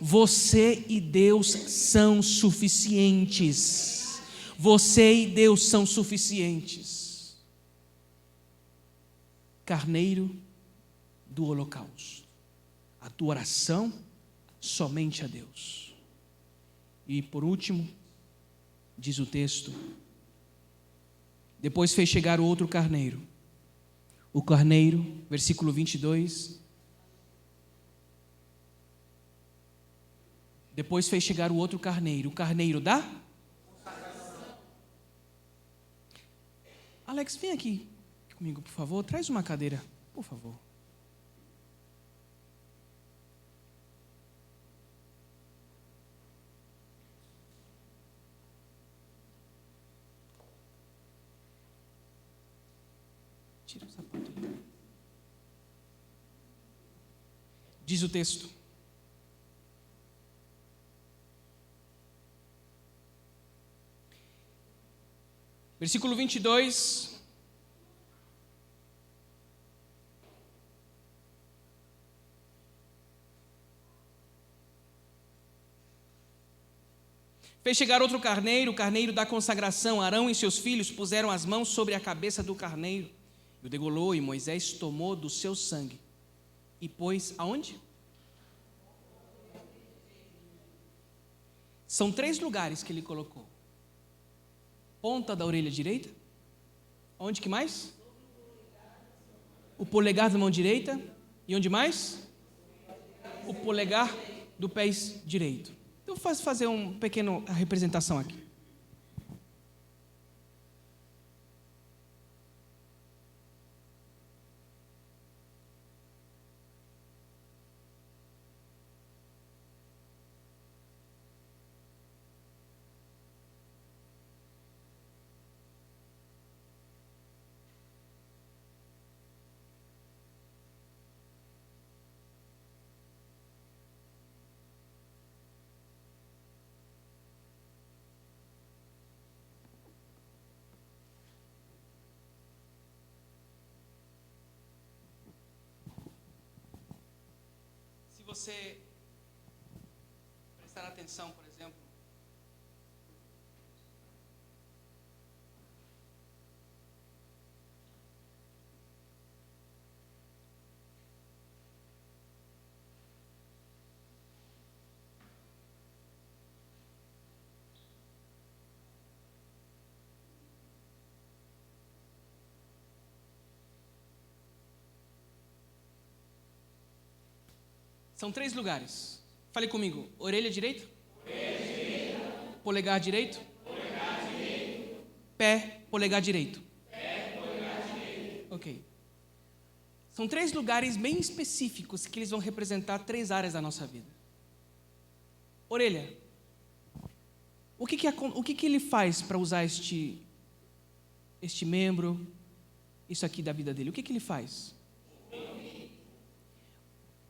Você e Deus são suficientes. Você e Deus são suficientes. Carneiro do holocausto. A tua oração somente a Deus. E por último, diz o texto, depois fez chegar o outro carneiro. O carneiro, versículo 22. Depois fez chegar o outro carneiro, o carneiro da consagração. Alex, vem aqui comigo, por favor. Traz uma cadeira, por favor. Tira o sapato ali. Diz o texto: versículo 22. Fez chegar outro carneiro, o carneiro da consagração. Arão e seus filhos puseram as mãos sobre a cabeça do carneiro e o degolou, e Moisés tomou do seu sangue e pôs aonde? São 3 lugares que ele colocou. Ponta da orelha direita. Onde que mais? O polegar da mão direita. E onde mais? O polegar do pé direito. Então vou fazer uma pequena representação aqui. Se você prestar atenção, por exemplo, são 3 lugares. Fale comigo. Orelha direita? Orelha direita. Polegar direito? Polegar direito. Pé, polegar direito. Pé, polegar direito. Ok. São 3 lugares bem específicos que eles vão representar 3 áreas da nossa vida. Orelha. O que ele faz para usar este membro, isso aqui da vida dele? O que ele faz?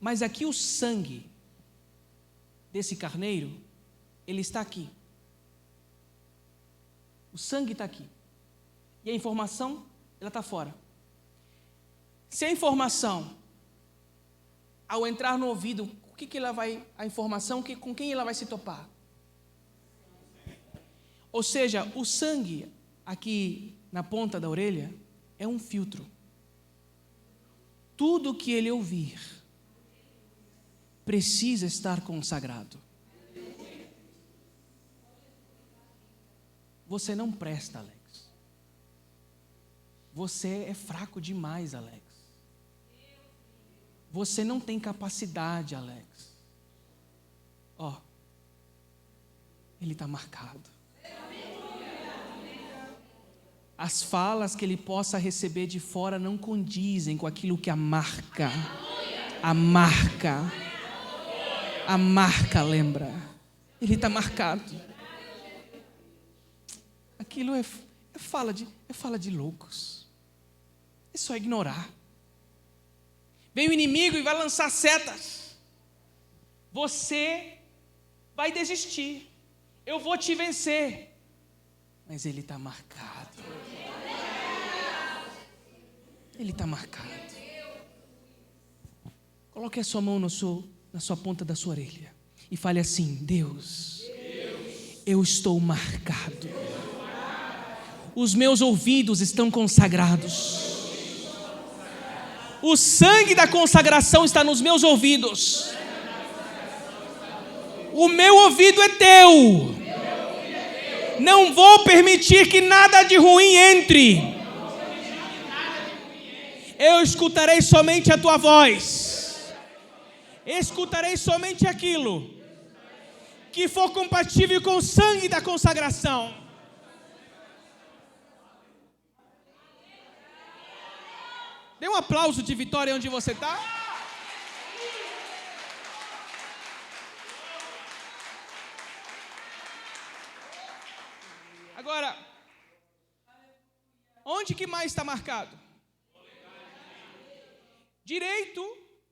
Mas aqui o sangue desse carneiro, ele está aqui. O sangue está aqui. E a informação, ela está fora. Se a informação, ao entrar no ouvido, o que ela vai, a informação, com quem ela vai se topar? Ou seja, o sangue aqui na ponta da orelha é um filtro. Tudo que ele ouvir precisa estar consagrado. Você não presta, Alex. Você é fraco demais, Alex. Você não tem capacidade, Alex. Ó, ele está marcado. As falas que ele possa receber de fora não condizem com aquilo que a marca lembra. Ele está marcado. Aquilo é fala de loucos. É só ignorar. Vem o inimigo e vai lançar setas. Você vai desistir. Eu vou te vencer. Mas ele está marcado. Ele está marcado. Coloque a sua mão na sua ponta da sua orelha e fale assim: Deus, eu estou marcado. Os meus ouvidos estão consagrados. O sangue da consagração está nos meus ouvidos. O meu ouvido é teu. Não vou permitir que nada de ruim entre. Eu escutarei somente a tua voz. Escutarei somente aquilo que for compatível com o sangue da consagração. Dê um aplauso de vitória onde você está. Agora, onde que mais está marcado? Direito,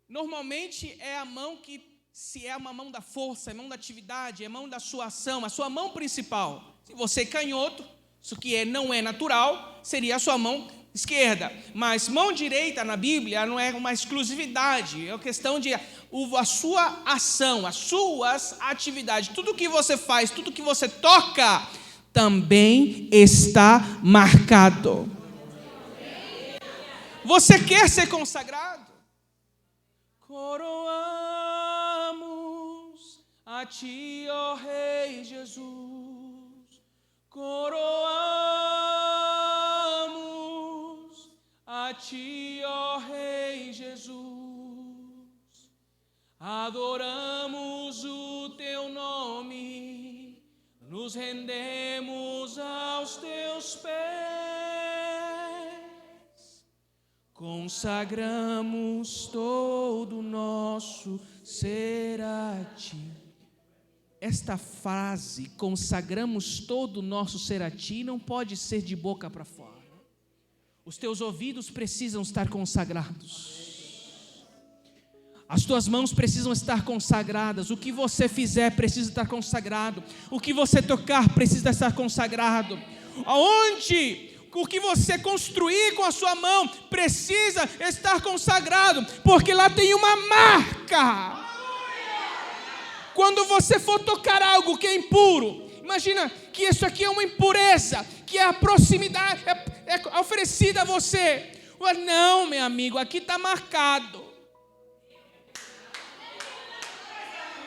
normalmente é a mão que, se é uma mão da força, é mão da atividade, é mão da sua ação, a sua mão principal. Se você é canhoto, isso que não é natural, seria a sua mão esquerda. Mas mão direita na Bíblia não é uma exclusividade, é uma questão de a sua ação, as suas atividades, tudo que você faz, tudo que você toca, também está marcado. Você quer ser consagrado? Coroamos a ti, ó Rei Jesus. Coroamos a ti, ó Rei Jesus. Adoramos o teu nome, nos rendemos aos teus pés. Consagramos todo o nosso ser a ti. Esta frase, consagramos todo o nosso ser a ti, não pode ser de boca para fora. Os teus ouvidos precisam estar consagrados. As tuas mãos precisam estar consagradas. O que você fizer precisa estar consagrado. O que você tocar precisa estar consagrado. O que você construir com a sua mão precisa estar consagrado, porque lá tem uma marca. Quando você for tocar algo que é impuro, imagina que isso aqui é uma impureza, que é a proximidade, é oferecida a você. Não, meu amigo, aqui está marcado.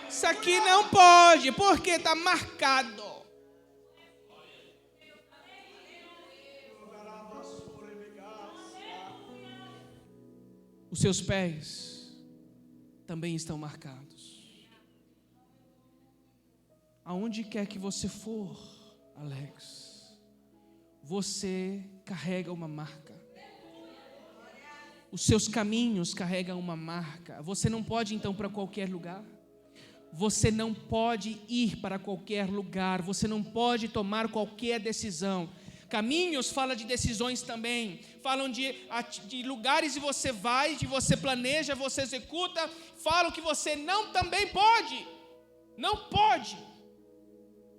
Isso aqui não pode, porque está marcado. Os seus pés também estão marcados. Aonde quer que você for, Alex, você carrega uma marca. Os seus caminhos carregam uma marca. Você não pode então para qualquer lugar. Você não pode ir para qualquer lugar. Você não pode tomar qualquer decisão. Caminhos fala de decisões também, falam de lugares e você vai, de você planeja, você executa, falam que você não também pode, não pode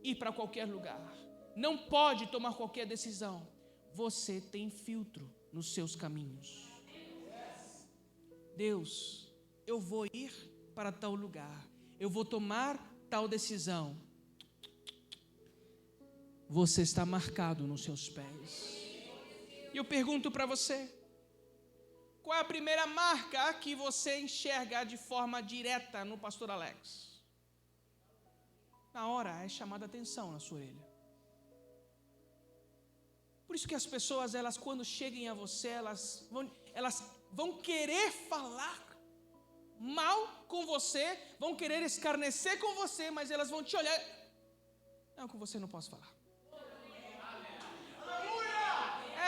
ir para qualquer lugar, não pode tomar qualquer decisão. Você tem filtro nos seus caminhos. Deus, eu vou ir para tal lugar, eu vou tomar tal decisão. Você está marcado nos seus pés. E eu pergunto para você, qual é a primeira marca que você enxerga de forma direta no pastor Alex? Na hora é chamada atenção na sua orelha. Por isso que as pessoas, elas quando cheguem a você, elas vão querer falar mal com você, vão querer escarnecer com você, mas elas vão te olhar. Não, com você não posso falar.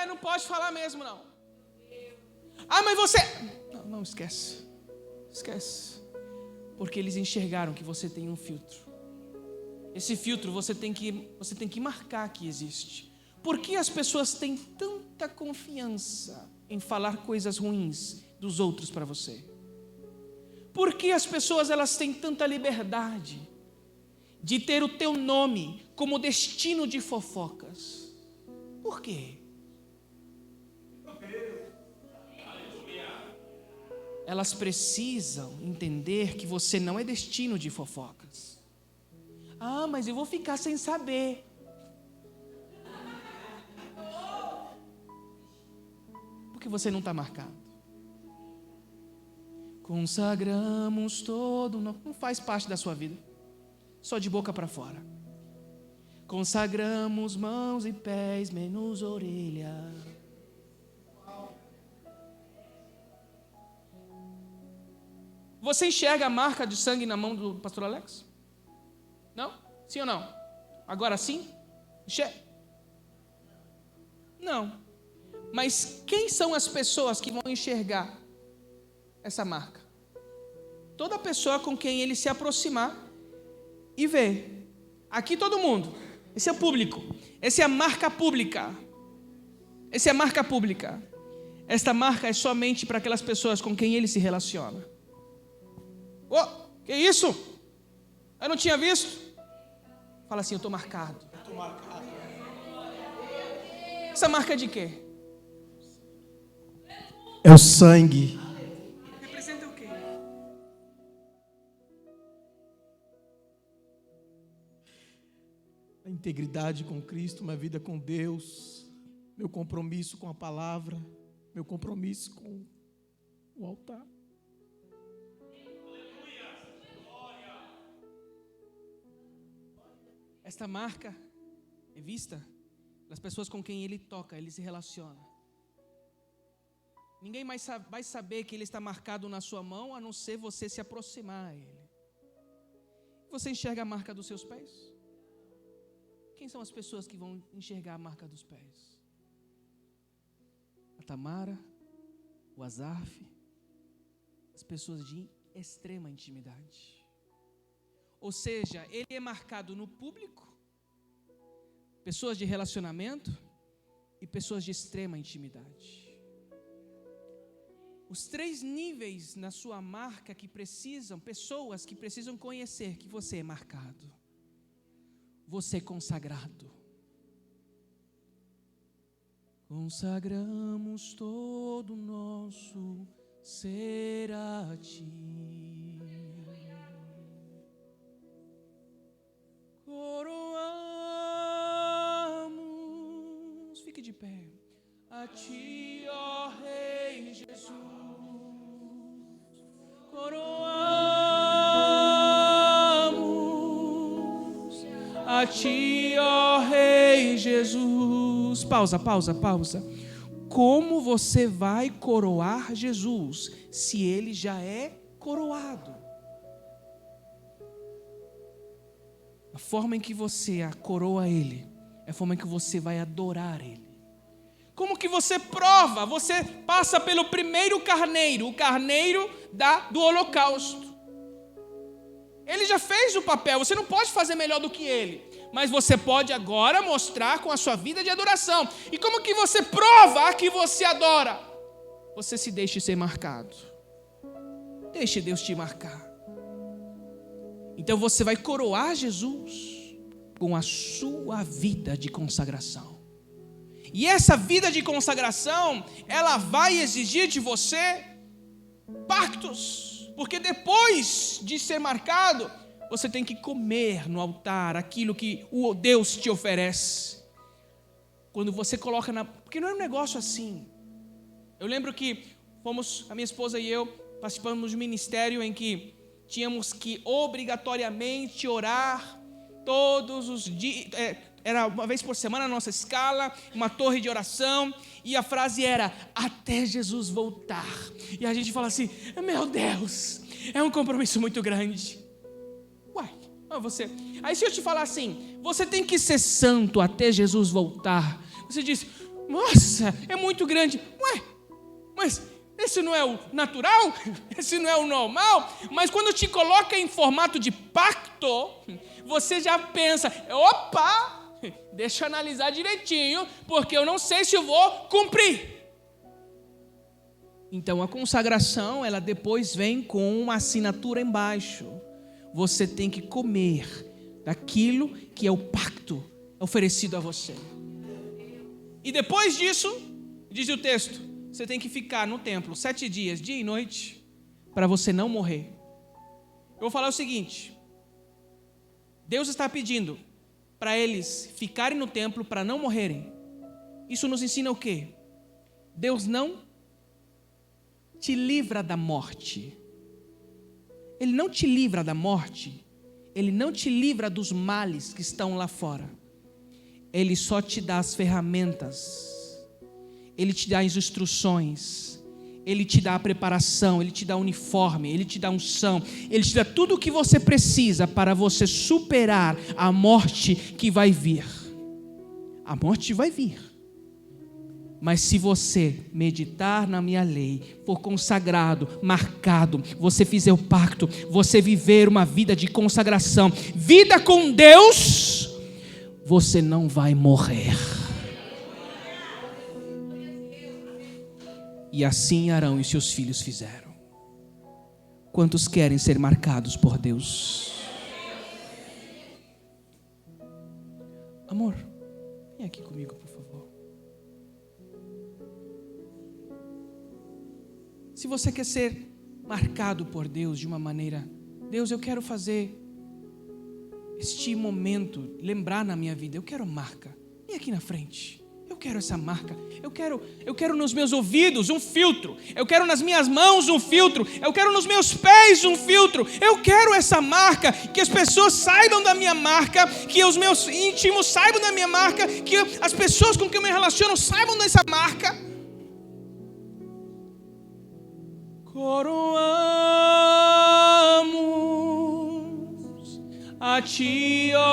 Não pode falar mesmo, não. Mas você... Não, esquece. Porque eles enxergaram que você tem um filtro. Esse filtro você tem que marcar que existe. Por que as pessoas têm tanta confiança em falar coisas ruins dos outros para você? Por que as pessoas elas têm tanta liberdade de ter o teu nome como destino de fofocas? Por quê? Elas precisam entender que você não é destino de fofocas. Mas eu vou ficar sem saber. Porque você não está marcado. Consagramos todo, não faz parte da sua vida. Só de boca para fora. Consagramos mãos e pés, menos orelha. Você enxerga a marca de sangue na mão do pastor Alex? Não? Sim ou não? Agora sim? Enxerga? Não. Mas quem são as pessoas que vão enxergar essa marca? Toda pessoa com quem ele se aproximar e ver. Aqui todo mundo. Esse é o público. Essa é a marca pública. Essa é a marca pública. Esta marca é somente para aquelas pessoas com quem ele se relaciona. Que isso? Eu não tinha visto. Fala assim, eu estou marcado. Essa marca é de quê? É o sangue. Representa o quê? A integridade com Cristo, uma vida com Deus, meu compromisso com a palavra, meu compromisso com o altar. Esta marca é vista das pessoas com quem ele toca, ele se relaciona. Ninguém mais vai saber que ele está marcado na sua mão, a não ser você se aproximar a ele. Você enxerga a marca dos seus pés? Quem são as pessoas que vão enxergar a marca dos pés? A Tamara, o Azarf, as pessoas de extrema intimidade. Ou seja, ele é marcado no público, pessoas de relacionamento e pessoas de extrema intimidade. Os 3 níveis na sua marca pessoas que precisam conhecer que você é marcado, você é consagrado. Consagramos todo o nosso ser a ti. Coroamos, fique de pé, a ti, ó Rei Jesus, coroamos, a ti, ó Rei Jesus. Pausa. Como você vai coroar Jesus se ele já é coroado? A forma em que você coroa ele é a forma em que você vai adorar ele. Como que você prova? Você passa pelo primeiro carneiro, o carneiro do holocausto. Ele já fez o papel, você não pode fazer melhor do que ele, mas você pode agora mostrar com a sua vida de adoração. E como que você prova que você adora? Você se deixe ser marcado. Deixe Deus te marcar. Então você vai coroar Jesus com a sua vida de consagração. E essa vida de consagração, ela vai exigir de você pactos. Porque depois de ser marcado, você tem que comer no altar aquilo que o Deus te oferece. Quando você coloca porque não é um negócio assim. Eu lembro que a minha esposa e eu participamos de um ministério em que tínhamos que obrigatoriamente orar todos os dias, era uma vez por semana a nossa escala, uma torre de oração, e a frase era, até Jesus voltar. E a gente fala assim, meu Deus, é um compromisso muito grande. Uai, você... Aí se eu te falar assim, você tem que ser santo até Jesus voltar, você diz, nossa, é muito grande. Ué, mas esse não é o natural? Esse não é o normal? Mas quando te coloca em formato de pacto, você já pensa, opa, deixa eu analisar direitinho, porque eu não sei se eu vou cumprir. Então a consagração, ela depois vem com uma assinatura embaixo. Você tem que comer daquilo que é o pacto oferecido a você. E depois disso, diz o texto, você tem que ficar no templo 7 dias, dia e noite, para você não morrer. Eu vou falar o seguinte, Deus está pedindo para eles ficarem no templo para não morrerem. Isso nos ensina o quê? Deus não te livra da morte. Ele não te livra da morte. Ele não te livra dos males que estão lá fora. Ele só te dá as ferramentas. Ele te dá as instruções. Ele te dá a preparação. Ele te dá o uniforme. Ele te dá a unção. Ele te dá tudo o que você precisa para você superar a morte que vai vir. A morte vai vir. Mas se você meditar na minha lei, for consagrado, marcado, você fizer o pacto, você viver uma vida de consagração, vida com Deus, você não vai morrer. E assim Arão e seus filhos fizeram. Quantos querem ser marcados por Deus? Amor, vem aqui comigo, por favor. Se você quer ser marcado por Deus de uma maneira, Deus, eu quero fazer este momento, lembrar na minha vida, eu quero marca. Vem aqui na frente. Eu quero essa marca. Eu quero nos meus ouvidos um filtro. Eu quero nas minhas mãos um filtro. Eu quero nos meus pés um filtro. Eu quero essa marca, que as pessoas saibam da minha marca, que os meus íntimos saibam da minha marca, que as pessoas com quem eu me relaciono saibam dessa marca. Coroamos a ti, ó